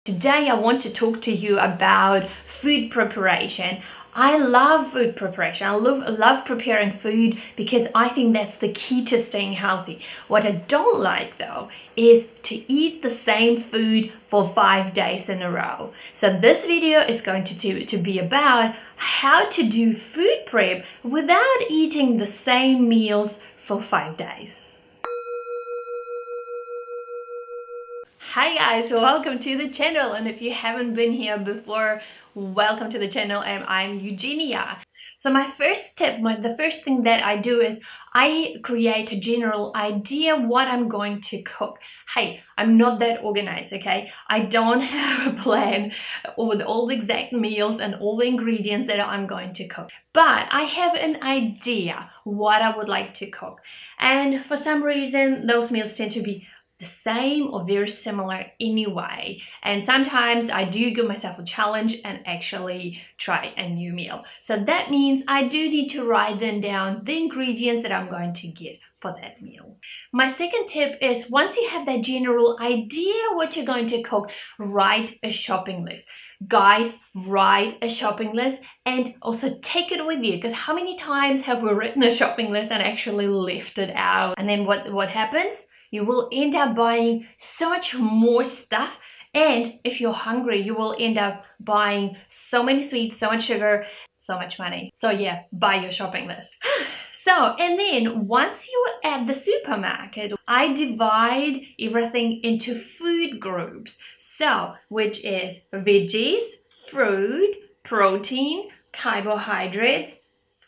Today I want to talk to you about food preparation. I love food preparation. I love preparing food because I think that's the key to staying healthy. What I don't like though is to eat the same food for 5 days in a row. So this video is going to be about how to do food prep without eating the same meals for 5 days. Hi guys, welcome to the channel, and if you haven't been here before, welcome to the channel, and I'm Eugenia. So my first tip, the first thing that I do is I create a general idea what I'm going to cook. Hey, I'm not that organized, okay? I don't have a plan with all the exact meals and all the ingredients that I'm going to cook. But I have an idea what I would like to cook. And for some reason, those meals tend to be the same or very similar anyway, and sometimes I do give myself a challenge and actually try a new meal. So that means I do need to write them down, the ingredients that I'm going to get for that meal. My second tip is, once you have that general idea what you're going to cook, write a shopping list. Guys, write a shopping list and also take it with you, because how many times have we written a shopping list and actually left it out? And then what happens? You will end up buying so much more stuff, and if you're hungry, you will end up buying so many sweets, so much sugar, so much money. So yeah, buy your shopping list. So, and then once you're at the supermarket, I divide everything into food groups. So, which is veggies, fruit, protein, carbohydrates,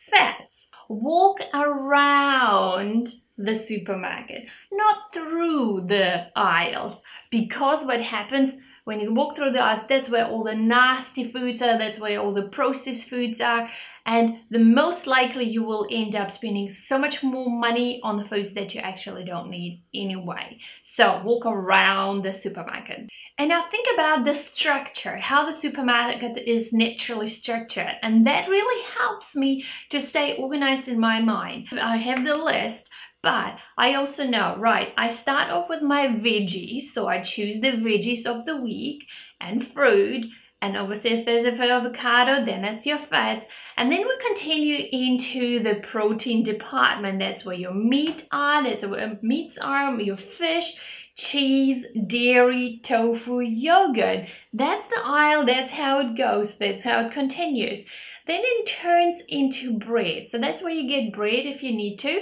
fats. Walk around the supermarket, not through the aisles, because what happens when you walk through the aisles, that's where all the nasty foods are, that's where all the processed foods are, and the most likely you will end up spending so much more money on the foods that you actually don't need anyway. So walk around the supermarket. And now think about the structure, how the supermarket is naturally structured, and that really helps me to stay organized in my mind. I have the list, but I also know, right, I start off with my veggies, so I choose the veggies of the week, and fruit, and obviously if there's a avocado, then that's your fats. And then we continue into the protein department. That's where your meat are, that's where meats are, your fish, cheese, dairy, tofu, yogurt. That's the aisle, that's how it goes, that's how it continues. Then it turns into bread. So that's where you get bread if you need to.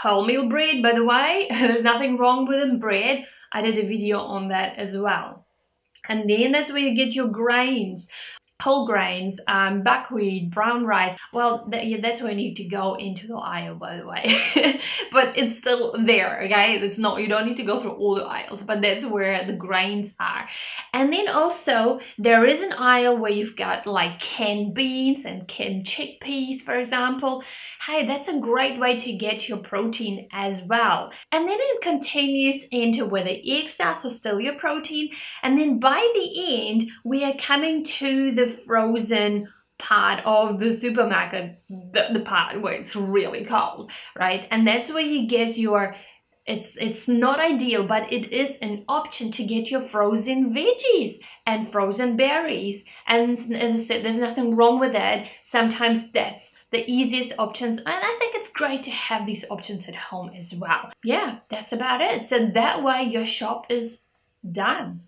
Wholemeal bread, by the way, there's nothing wrong with bread. I did a video on that as well. And then that's where you get your grains, whole grains, buckwheat, brown rice. Well, that's where you need to go into the aisle, by the way. But it's still there, okay? It's not, you don't need to go through all the aisles, but that's where the grains are. And then also there is an aisle where you've got like canned beans and canned chickpeas, for example. Hey, that's a great way to get your protein as well. And then it continues into where the eggs are, so still your protein. And then by the end, we are coming to the frozen part of the supermarket, the part where it's really cold, right? And that's where you get your, it's not ideal, but it is an option to get your frozen veggies and frozen berries. And as I said, there's nothing wrong with that. Sometimes that's the easiest options, and I think it's great to have these options at home as well. Yeah, that's about it. So that way your shop is done.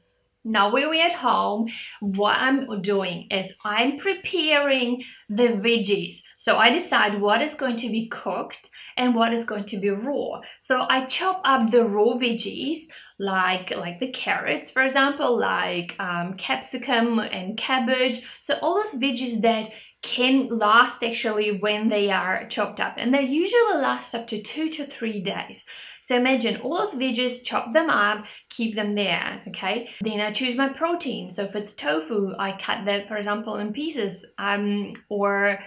Now when we're at home, what I'm doing is I'm preparing the veggies. So I decide what is going to be cooked and what is going to be raw. So I chop up the raw veggies, like the carrots, for example, like capsicum and cabbage. So all those veggies that can last actually when they are chopped up, and they usually last up to 2 to 3 days. So imagine all those veggies, chop them up, keep them there, okay? Then I choose my protein. So if it's tofu, I cut that, for example, in pieces, or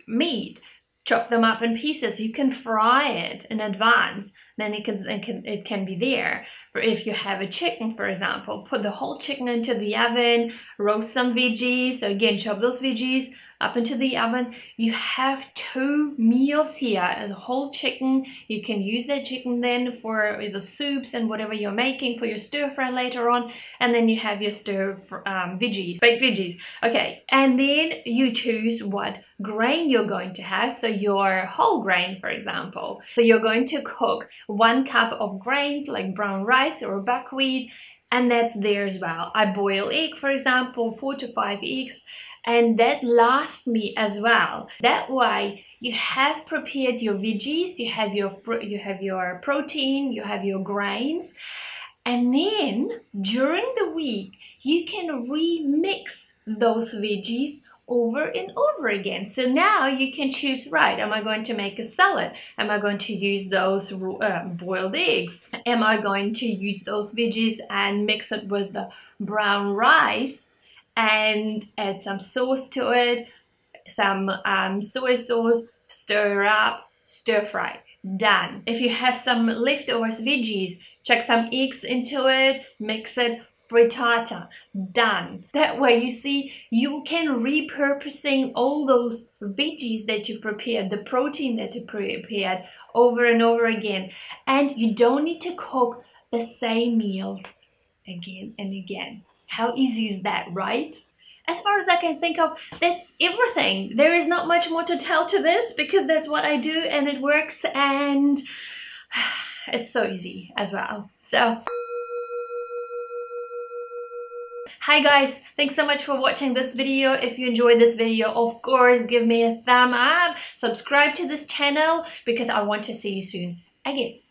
meat, chop them up in pieces. You can fry it in advance, then it can be there. Or if you have a chicken, for example, put the whole chicken into the oven, roast some veggies. So again, chop those veggies up into the oven. You have 2 meals here. The whole chicken, you can use that chicken then for the soups and whatever you're making for your stir fry later on. And then you have your veggies, baked veggies. Okay, and then you choose what grain you're going to have. So your whole grain, for example. So you're going to cook 1 cup of grains like brown rice or buckwheat, and that's there as well. I boil egg, for example, 4 to 5 eggs, and that lasts me as well. That way you have prepared your veggies, you have your protein, you have your grains, and then during the week you can remix those veggies over and over again. So now you can choose, right, am I going to make a salad? Am I going to use those boiled eggs? Am I going to use those veggies and mix it with the brown rice and add some sauce to it, some soy sauce, stir up, stir fry, done. If you have some leftovers veggies, chuck some eggs into it, mix it, frittata, done. That way, you see, you can repurposing all those veggies that you prepared, the protein that you prepared over and over again, and you don't need to cook the same meals again and again. How easy is that, right? As far as I can think of, that's everything. There is not much more to tell to this because that's what I do and it works, and it's so easy as well. So hi guys, thanks so much for watching this video. If you enjoyed this video, of course, give me a thumb up, subscribe to this channel because I want to see you soon again.